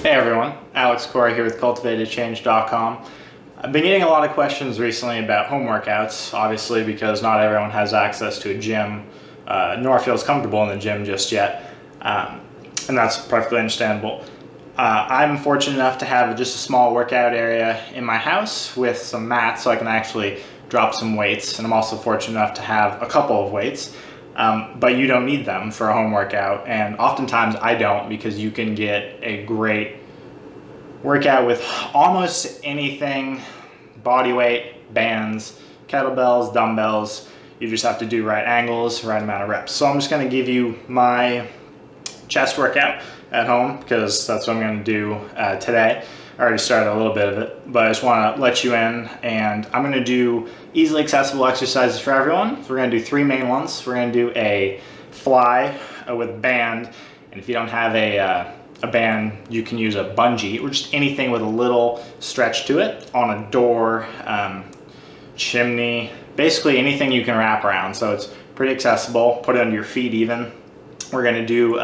Hey everyone, Alex Corey here with cultivatedchange.com. I've been getting a lot of questions recently about home workouts, obviously because not everyone has access to a gym, nor feels comfortable in the gym just yet, and that's perfectly understandable. I'm fortunate enough to have just a small workout area in my house with some mats so I can actually drop some weights, and I'm also fortunate enough to have a couple of weights. But you don't need them for a home workout, and oftentimes I don't, because you can get a great workout with almost anything: body weight, bands, kettlebells, dumbbells. You just have to do right angles, right amount of reps. So I'm just going to give you my chest workout at home because that's what I'm going to do today. I already started a little bit of it, but I just want to let you in, and I'm going to do easily accessible exercises for everyone. So we're going to do three main ones. We're going to do a fly with band, and if you don't have a band, you can use a bungee or just anything with a little stretch to it on a door, chimney, basically anything you can wrap around. So it's pretty accessible. Put it under your feet even. We're going to do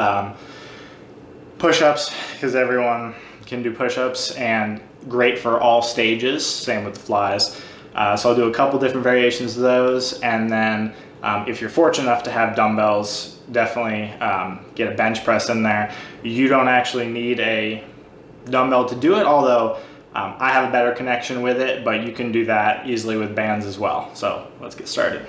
push-ups because everyone can do push-ups, and great for all stages. Same with the flies. So I'll do a couple different variations of those, and then if you're fortunate enough to have dumbbells, definitely get a bench press in there. You don't actually need a dumbbell to do it, although I have a better connection with it, but you can do that easily with bands as well. So let's get started.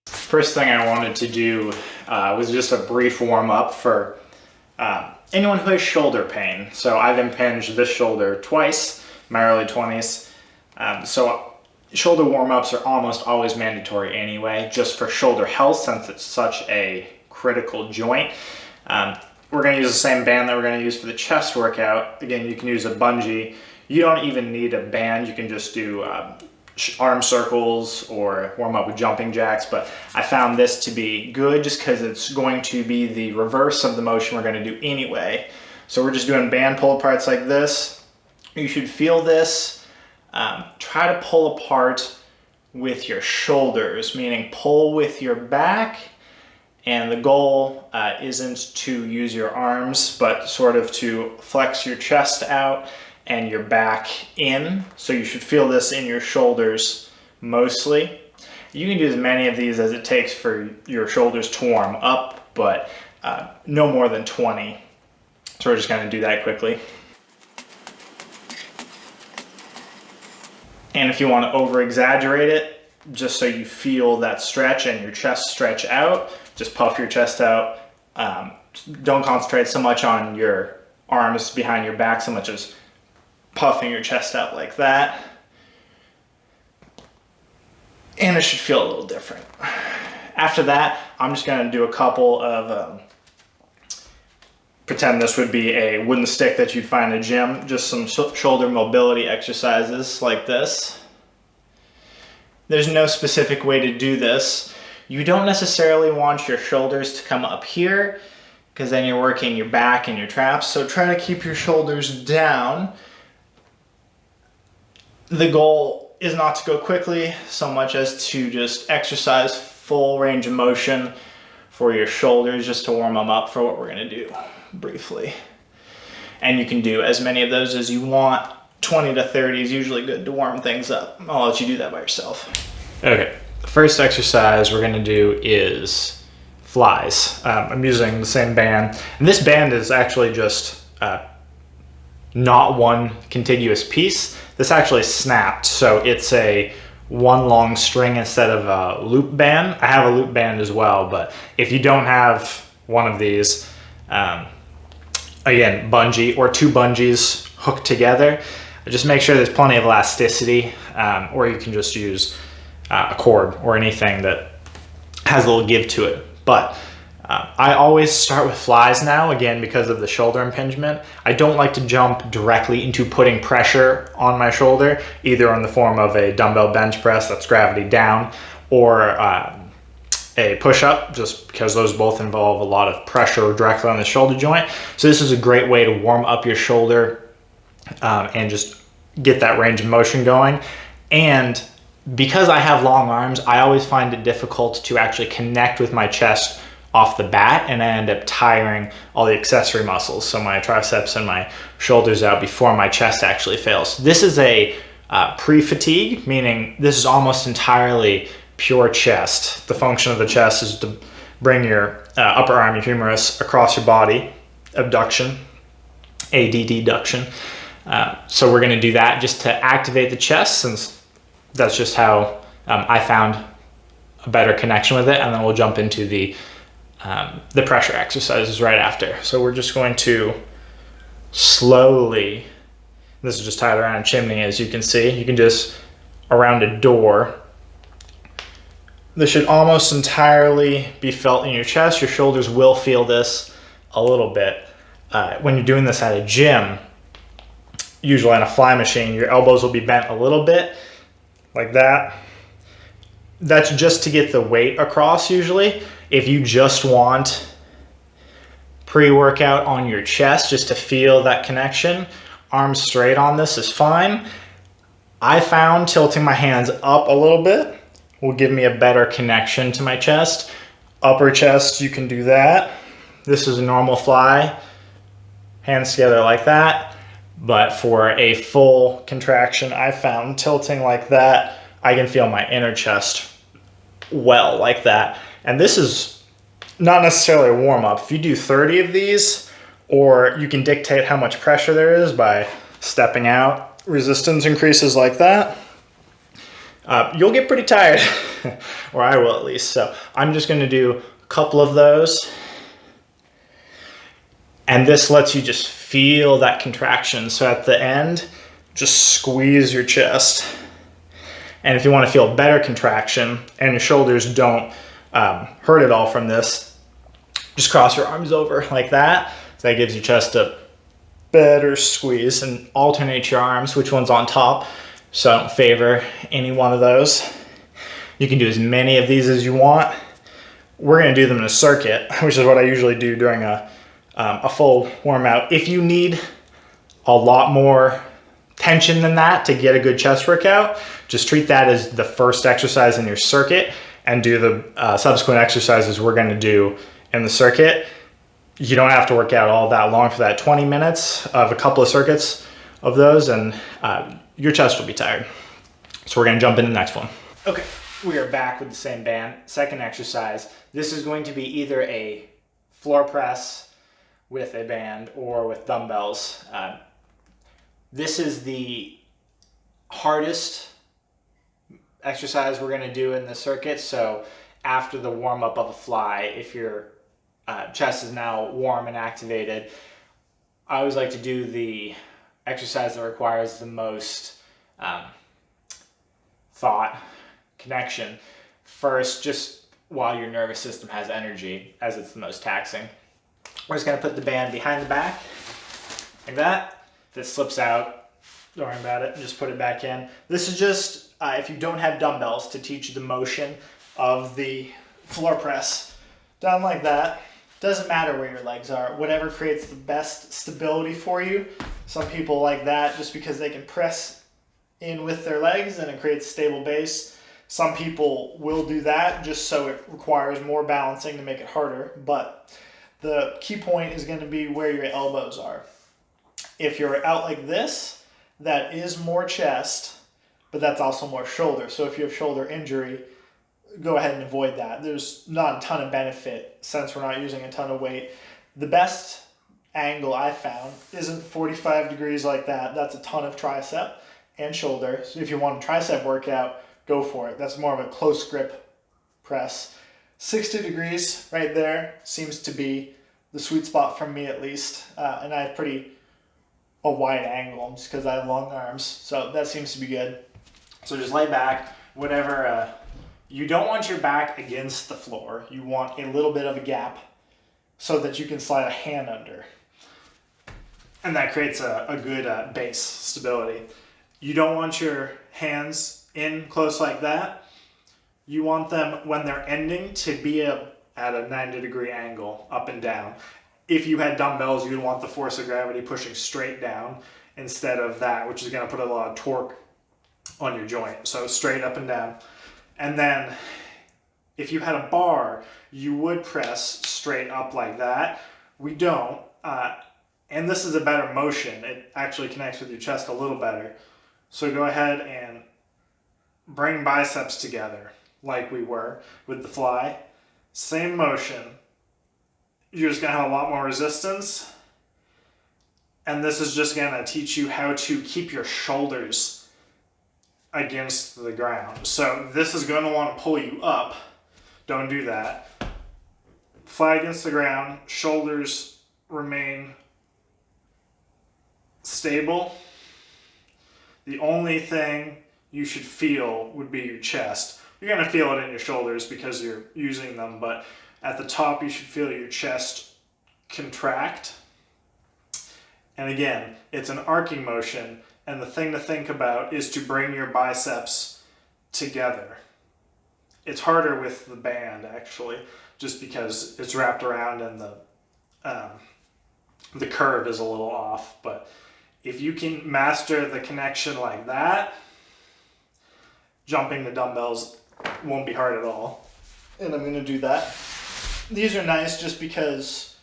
First thing I wanted to do was just a brief warm up for anyone who has shoulder pain. So I've impinged this shoulder twice, my early 20s. So shoulder warm ups are almost always mandatory anyway, just for shoulder health, since it's such a critical joint. We're going to use the same band that we're going to use for the chest workout. Again, you can use a bungee. You don't even need a band. You can just do arm circles or warm up with jumping jacks, but I found this to be good just because it's going to be the reverse of the motion we're going to do anyway. So we're just doing band pull aparts like this. You should feel this. Try to pull apart with your shoulders, meaning pull with your back, and the goal isn't to use your arms, but sort of to flex your chest out and your back in. So you should feel this in your shoulders mostly. You can do as many of these as it takes for your shoulders to warm up, but no more than 20. So we're just going to do that quickly. And if you want to over exaggerate it, just so you feel that stretch and your chest stretch out, just puff your chest out. Don't concentrate so much on your arms behind your back so much as puffing your chest out like that, and it should feel a little different. After that, I'm just going to do a couple of pretend this would be a wooden stick that you'd find in a gym, just some shoulder mobility exercises like this. There's no specific way to do this. You don't necessarily want your shoulders to come up here, because then you're working your back and your traps, so try to keep your shoulders down. The goal is not to go quickly so much as to just exercise full range of motion for your shoulders, just to warm them up for what we're going to do briefly. And you can do as many of those as you want. 20 to 30 is usually good to warm things up. I'll let you do that by yourself. Okay, the first exercise we're going to do is flies. I'm using the same band, and this band is actually just not one contiguous piece. This actually snapped, so it's a one long string instead of a loop band. I have a loop band as well, but if you don't have one of these, again, bungee or two bungees hooked together. Just make sure there's plenty of elasticity, or you can just use a cord or anything that has a little give to it. But I always start with flies now, again, because of the shoulder impingement. I don't like to jump directly into putting pressure on my shoulder, either in the form of a dumbbell bench press that's gravity down, or a push-up, just because those both involve a lot of pressure directly on the shoulder joint. So this is a great way to warm up your shoulder and just get that range of motion going. And because I have long arms, I always find it difficult to actually connect with my chest off the bat, and I end up tiring all the accessory muscles, so my triceps and my shoulders out before my chest actually fails. This is a pre-fatigue, meaning this is almost entirely pure chest. The function of the chest is to bring your upper arm, your humerus, across your body, abduction, adduction. So we're going to do that just to activate the chest, since that's just how I found a better connection with it, and then we'll jump into the pressure exercises right after. So we're just going to slowly, this is just tied around a chimney, as you can see. You can just, around a door. This should almost entirely be felt in your chest. Your shoulders will feel this a little bit. When you're doing this at a gym, usually on a fly machine, your elbows will be bent a little bit, like that. That's just to get the weight across usually. If you just want pre-workout on your chest, just to feel that connection, arms straight on this is fine. I found tilting my hands up a little bit will give me a better connection to my chest. Upper chest, you can do that. This is a normal fly, hands together like that. But for a full contraction, I found tilting like that, I can feel my inner chest well like that. And this is not necessarily a warm-up. If you do 30 of these, or you can dictate how much pressure there is by stepping out, resistance increases like that, you'll get pretty tired, or I will at least. So I'm just gonna do a couple of those. And this lets you just feel that contraction. So at the end, just squeeze your chest. And if you want to feel better contraction and your shoulders don't hurt at all from this, just cross your arms over like that. So that gives your chest a better squeeze, and alternate your arms, which one's on top. So I don't favor any one of those. You can do as many of these as you want. We're going to do them in a circuit, which is what I usually do during a full warm out. If you need a lot more tension than that to get a good chest workout, just treat that as the first exercise in your circuit and do the subsequent exercises we're going to do in the circuit. You don't have to work out all that long for that 20 minutes of a couple of circuits of those, and your chest will be tired. So we're going to jump into the next one. Okay, we are back with the same band. Second exercise. This is going to be either a floor press with a band or with dumbbells. This is the hardest exercise we're going to do in the circuit. So after the warm up of a fly, if your chest is now warm and activated, I always like to do the exercise that requires the most thought, connection first, just while your nervous system has energy, as it's the most taxing. We're just going to put the band behind the back like that. If it slips out, don't worry about it, just put it back in. This is just if you don't have dumbbells, to teach you the motion of the floor press. Down like that. Doesn't matter where your legs are, whatever creates the best stability for you. Some people like that just because they can press in with their legs and it creates a stable base. Some people will do that just so it requires more balancing to make it harder, but the key point is going to be where your elbows are. If you're out like this, that is more chest, but that's also more shoulder. So if you have shoulder injury, go ahead and avoid that. There's not a ton of benefit since we're not using a ton of weight. The best angle I found isn't 45 degrees like that. That's a ton of tricep and shoulder. So if you want a tricep workout, go for it. That's more of a close grip press. 60 degrees right there seems to be the sweet spot for me, at least. And I have a wide angle just because I have long arms. So that seems to be good. So just lay back, whatever You don't want your back against the floor. You want a little bit of a gap so that you can slide a hand under. And that creates a good base stability. You don't want your hands in close like that. You want them, when they're ending, to be at a 90-degree angle, up and down. If you had dumbbells, you'd want the force of gravity pushing straight down instead of that, which is going to put a lot of torque on your joint. So straight up and down. And then if you had a bar, you would press straight up like that. We don't. And this is a better motion. It actually connects with your chest a little better. So go ahead and bring biceps together like we were with the fly. Same motion. You're just going to have a lot more resistance. And this is just going to teach you how to keep your shoulders against the ground. So this is going to want to pull you up. Don't do that. Flat against the ground. Shoulders remain stable. The only thing you should feel would be your chest. You're going to feel it in your shoulders because you're using them, but at the top you should feel your chest contract. And again, it's an arcing motion, and the thing to think about is to bring your biceps together. It's harder with the band, actually, just because it's wrapped around and the curve is a little off. But if you can master the connection like that, jumping the dumbbells won't be hard at all. And I'm going to do that. These are nice just because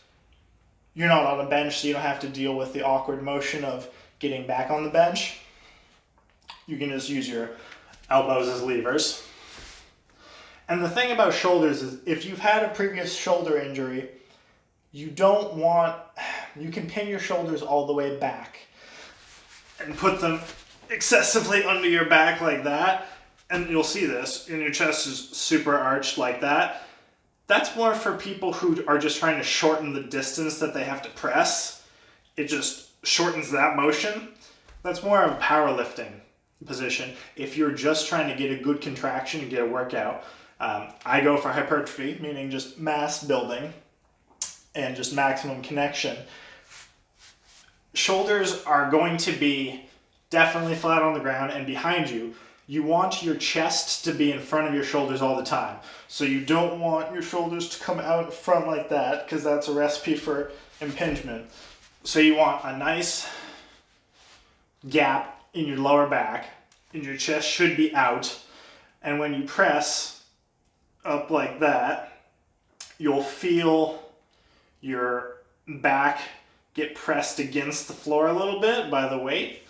you're not on a bench, so you don't have to deal with the awkward motion of getting back on the bench. You can just use your elbows as levers. And the thing about shoulders is if you've had a previous shoulder injury, you can pin your shoulders all the way back and put them excessively under your back like that. And you'll see this, and your chest is super arched like that. That's more for people who are just trying to shorten the distance that they have to press. It just shortens that motion. That's more of a powerlifting position. If you're just trying to get a good contraction and get a workout, I go for hypertrophy, meaning just mass building and just maximum connection. Shoulders are going to be definitely flat on the ground and behind you. You want your chest to be in front of your shoulders all the time. So you don't want your shoulders to come out in front like that, because that's a recipe for impingement. So you want a nice gap in your lower back, and your chest should be out. And when you press up like that, you'll feel your back get pressed against the floor a little bit by the weight.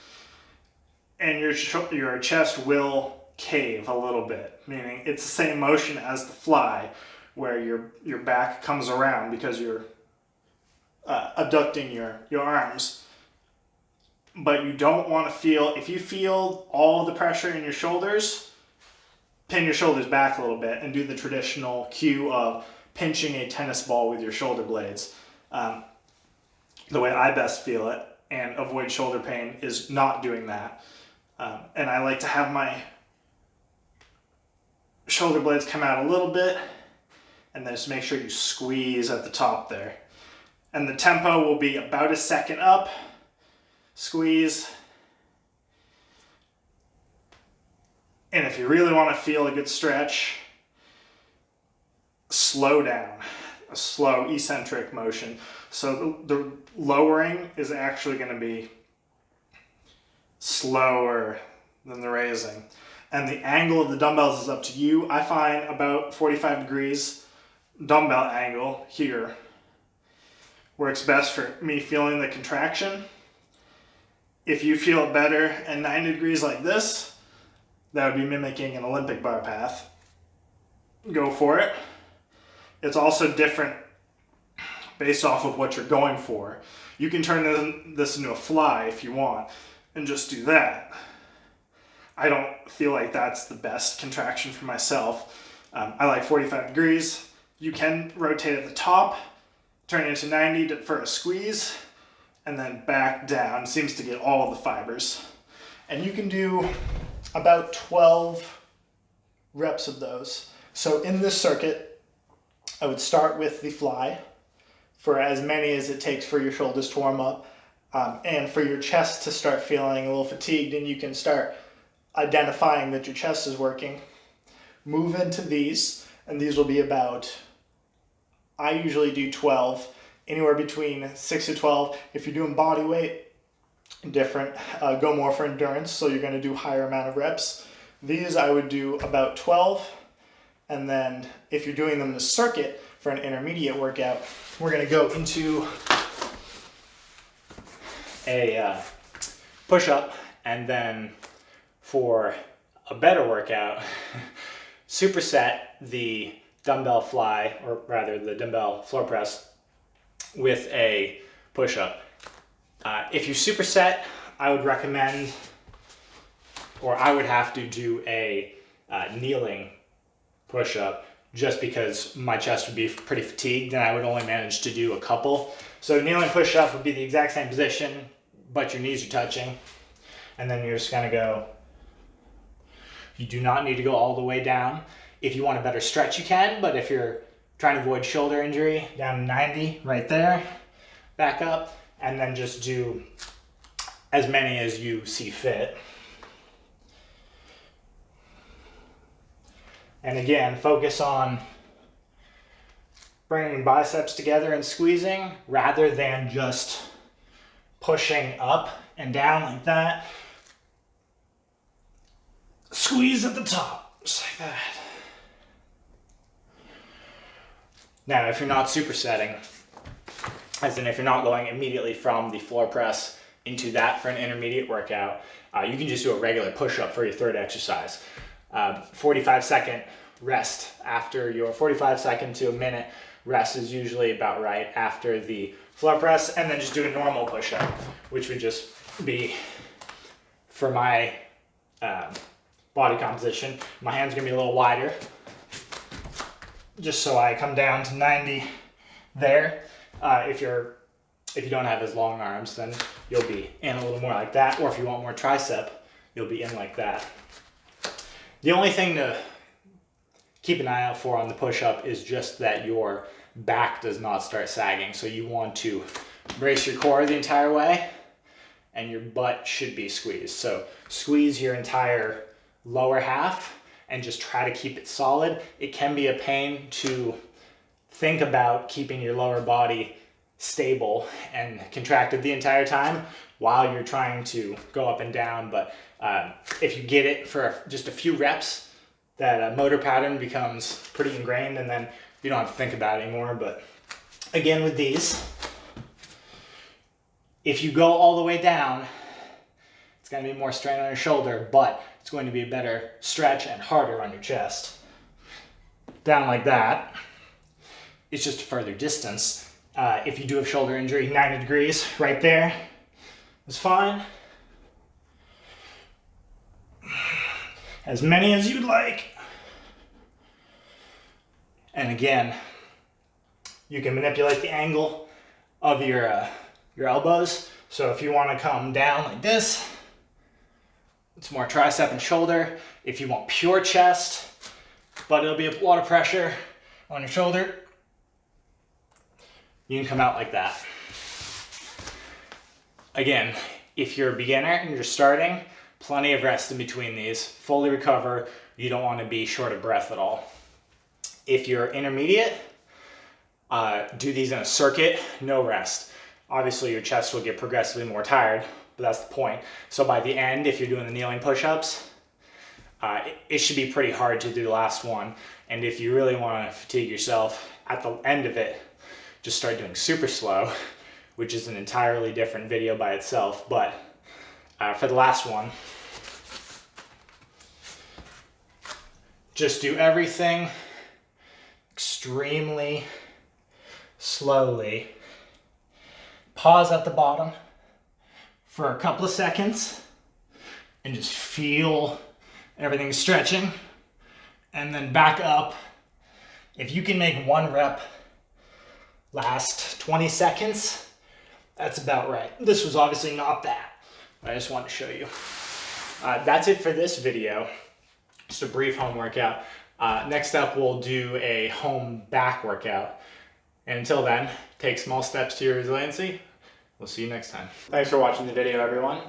And your chest will cave a little bit, meaning it's the same motion as the fly, where your back comes around because you're abducting your arms. But you don't want to feel, if you feel all the pressure in your shoulders, pin your shoulders back a little bit and do the traditional cue of pinching a tennis ball with your shoulder blades. The way I best feel it and avoid shoulder pain is not doing that. And I like to have my shoulder blades come out a little bit, and then just make sure you squeeze at the top there. And the tempo will be about a second up, squeeze. And if you really want to feel a good stretch, slow down, a slow eccentric motion. So the lowering is actually going to be slower than the raising. And the angle of the dumbbells is up to you. I find about 45 degrees dumbbell angle here works best for me feeling the contraction. If you feel it better at 90 degrees like this, that would be mimicking an Olympic bar path. Go for it. It's also different based off of what you're going for. You can turn this into a fly if you want and just do that. I don't feel like that's the best contraction for myself. I like 45 degrees. You can rotate at the top, turn it into 90 for a squeeze, and then back down. Seems to get all of the fibers. And you can do about 12 reps of those. So in this circuit, I would start with the fly for as many as it takes for your shoulders to warm up, and for your chest to start feeling a little fatigued, and you can start identifying that your chest is working. Move into these, and these will be about, I usually do 12, anywhere between 6 to 12. If you're doing body weight, different, go more for endurance, so you're going to do higher amount of reps. These I would do about 12, and then if you're doing them in the circuit for an intermediate workout, we're going to go into a push-up, and then for a better workout, superset the dumbbell fly, or rather the dumbbell floor press, with a push-up. If you superset, I would recommend, or I would have to do a kneeling push-up, just because my chest would be pretty fatigued and I would only manage to do a couple. So kneeling push-up would be the exact same position, but your knees are touching, and then you're just gonna go. You do not need to go all the way down. If you want a better stretch, you can, but if you're trying to avoid shoulder injury, down to 90 right there, back up, and then just do as many as you see fit. And again, focus on bringing biceps together and squeezing rather than just pushing up and down like that. Squeeze at the top, just like that. Now, if you're not supersetting, as in if you're not going immediately from the floor press into that for an intermediate workout, you can just do a regular push-up for your third exercise. 45-second rest after your 45-second to a minute rest is usually about right after the floor press, and then just do a normal push-up, which would just be, for my body composition, my hands are gonna be a little wider, just so I come down to 90 there. If you don't have as long arms, then you'll be in a little more like that, or if you want more tricep, you'll be in like that. The only thing to keep an eye out for on the push-up is just that your back does not start sagging. So you want to brace your core the entire way, and your butt should be squeezed. So squeeze your entire lower half and just try to keep it solid. It can be a pain to think about keeping your lower body stable and contracted the entire time while you're trying to go up and down, but if you get it for just a few reps, that motor pattern becomes pretty ingrained, and then you don't have to think about it anymore. But again, with these, if you go all the way down, it's going to be more strain on your shoulder, but it's going to be a better stretch and harder on your chest. Down like that, it's just a further distance. If you do have shoulder injury, 90 degrees right there is fine. As many as you'd like. And again, you can manipulate the angle of your elbows. So if you want to come down like this, it's more tricep and shoulder. If you want pure chest, but it'll be a lot of pressure on your shoulder, you can come out like that. Again, if you're a beginner and you're starting, plenty of rest in between these. Fully recover. You don't want to be short of breath at all. If you're intermediate, do these in a circuit, no rest. Obviously, your chest will get progressively more tired, but that's the point. So by the end, if you're doing the kneeling push-ups, it should be pretty hard to do the last one. And if you really want to fatigue yourself at the end of it, just start doing super slow, which is an entirely different video by itself. But for the last one, just do everything extremely slowly. Pause at the bottom for a couple of seconds and just feel everything stretching, and then back up. If you can make one rep last 20 seconds, that's about right. This was obviously not that, but I just wanted to show you. That's it for this video. Just a brief home workout. Next up, we'll do a home back workout. And until then, take small steps to your resiliency. We'll see you next time. Thanks for watching the video, everyone.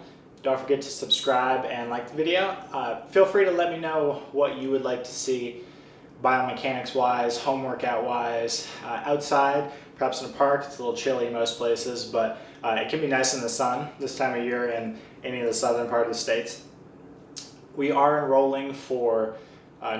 Don't forget to subscribe and like the video. Feel free to let me know what you would like to see biomechanics wise, home workout wise, outside, perhaps in a park. It's a little chilly most places, but it can be nice in the sun this time of year in any of the southern part of the states. We are enrolling for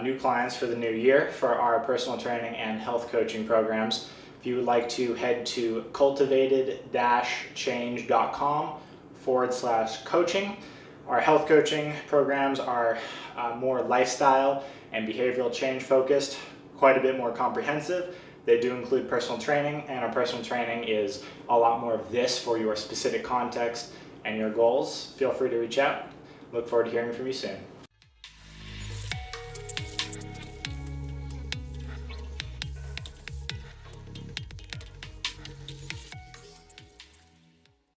new clients for the new year for our personal training and health coaching programs. If you would like to head to cultivated-change.com/coaching. Our health coaching programs are more lifestyle and behavioral change focused, quite a bit more comprehensive. They do include personal training, and our personal training is a lot more of this for your specific context and your goals. Feel free to reach out. Look forward to hearing from you soon.